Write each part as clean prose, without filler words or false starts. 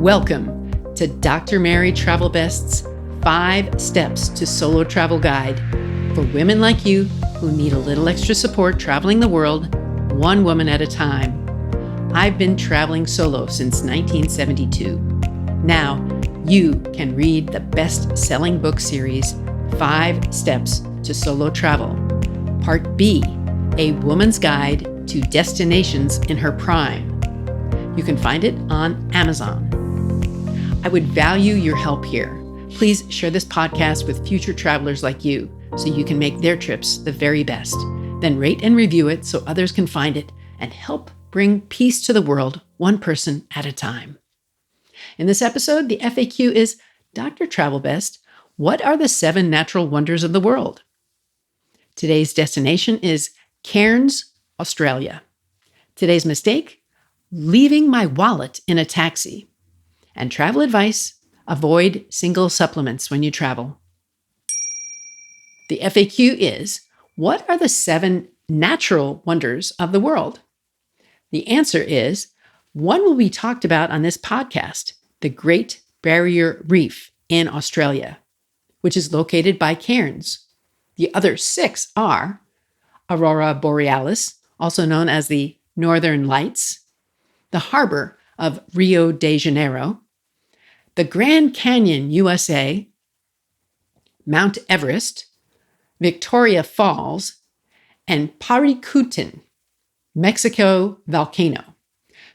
Welcome to Dr. Mary Travel Best's 5 Steps to Solo Travel Guide for women like you who need a little extra support traveling the world, one woman at a time. I've been traveling solo since 1972. Now, you can read the best-selling book series, 5 Steps to Solo Travel. Part B, A Woman's Guide to Destinations in Her Prime. You can find it on Amazon. I would value your help here. Please share this podcast with future travelers like you so you can make their trips the very best. Then rate and review it so others can find it and help bring peace to the world, one person at a time. In this episode, the FAQ is, Dr. Travel Best, what are the 7 natural wonders of the world? Today's destination is Cairns, Australia. Today's mistake, leaving my wallet in a taxi. And travel advice, avoid single supplements when you travel. The FAQ is, what are the 7 natural wonders of the world? The answer is, one will be talked about on this podcast, the Great Barrier Reef in Australia, which is located by Cairns. The other 6 are Aurora Borealis, also known as the Northern Lights, the harbor of Rio de Janeiro, the Grand Canyon, USA, Mount Everest, Victoria Falls, and Paricutin, Mexico volcano.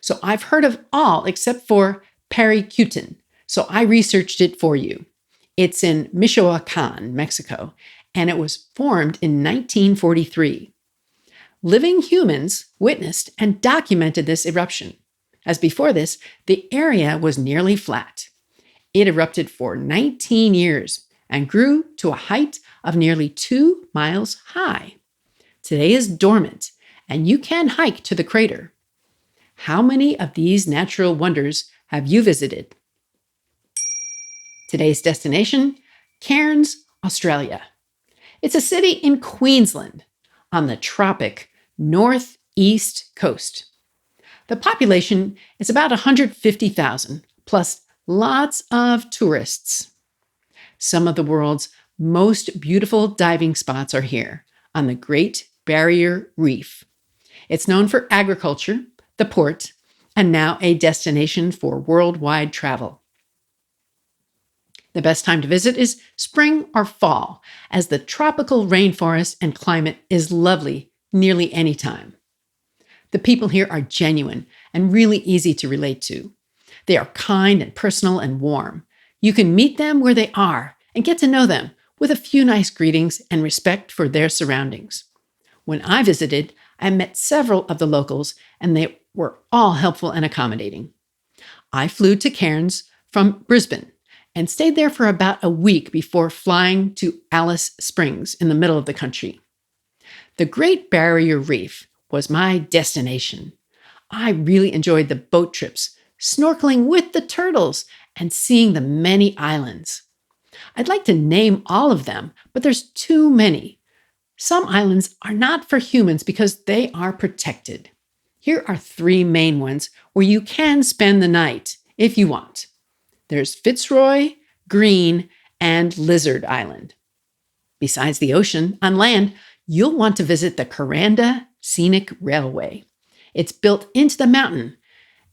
So I've heard of all except for Paricutin, so I researched it for you. It's in Michoacan, Mexico, and it was formed in 1943. Living humans witnessed and documented this eruption. As before this, the area was nearly flat. It erupted for 19 years and grew to a height of nearly 2 miles high. Today is dormant, and you can hike to the crater. How many of these natural wonders have you visited? Today's destination, Cairns, Australia. It's a city in Queensland on the tropic northeast coast. The population is about 150,000, plus lots of tourists. Some of the world's most beautiful diving spots are here on the Great Barrier Reef. It's known for agriculture, the port, and now a destination for worldwide travel. The best time to visit is spring or fall, as the tropical rainforest and climate is lovely nearly any time. The people here are genuine and really easy to relate to. They are kind and personal and warm. You can meet them where they are and get to know them with a few nice greetings and respect for their surroundings. When I visited, I met several of the locals and they were all helpful and accommodating. I flew to Cairns from Brisbane and stayed there for about a week before flying to Alice Springs in the middle of the country. The Great Barrier Reef was my destination. I really enjoyed the boat trips, snorkeling with the turtles, and seeing the many islands. I'd like to name all of them, but there's too many. Some islands are not for humans because they are protected. Here are 3 main ones where you can spend the night if you want. There's Fitzroy, Green, and Lizard Island. Besides the ocean, on land, you'll want to visit the Kuranda Scenic Railway. It's built into the mountain,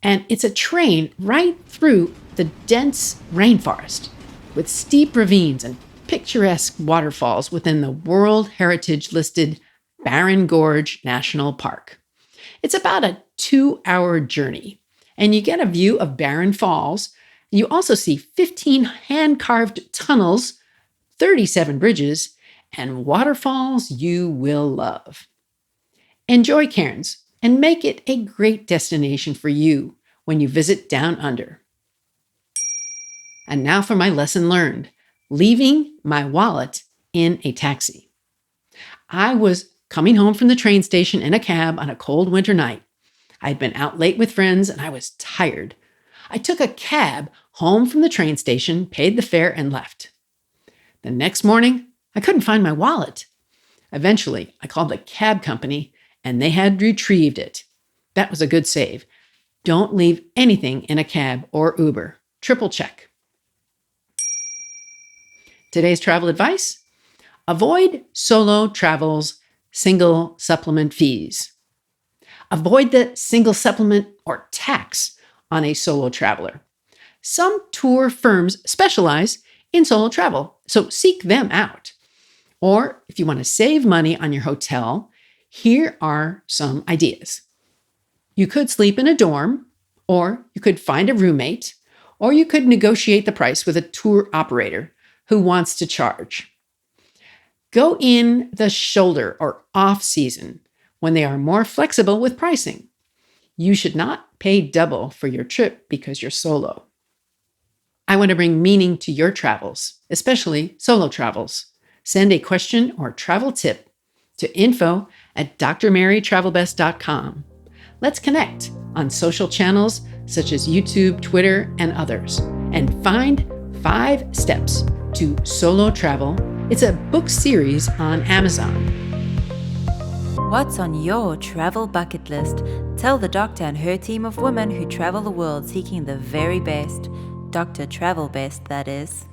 and it's a train right through the dense rainforest with steep ravines and picturesque waterfalls within the World Heritage listed Barron Gorge National Park. It's about a 2-hour journey, and you get a view of Barron Falls. You also see 15 hand-carved tunnels, 37 bridges, and waterfalls you will love. Enjoy Cairns and make it a great destination for you when you visit Down Under. And now for my lesson learned, leaving my wallet in a taxi. I was coming home from the train station in a cab on a cold winter night. I had been out late with friends and I was tired. I took a cab home from the train station, paid the fare, and left. The next morning, I couldn't find my wallet. Eventually, I called the cab company and they had retrieved it. That was a good save. Don't leave anything in a cab or Uber. triple check. Today's travel advice: avoid solo travel's single supplement fees. Avoid the single supplement or tax on a solo traveler. Some tour firms specialize in solo travel, so seek them out. Or if you want to save money on your hotel, here are some ideas. You could sleep in a dorm, or you could find a roommate, or you could negotiate the price with a tour operator who wants to charge. Go in the shoulder or off season when they are more flexible with pricing. You should not pay double for your trip because you're solo. I want to bring meaning to your travels, especially solo travels. Send a question or travel tip to info@drmarytravelbest.com. Let's connect on social channels such as YouTube, Twitter, and others, and find 5 Steps to Solo Travel. It's a book series on Amazon. What's on your travel bucket list? Tell the doctor and her team of women who travel the world seeking the very best. Dr. Travel Best, that is.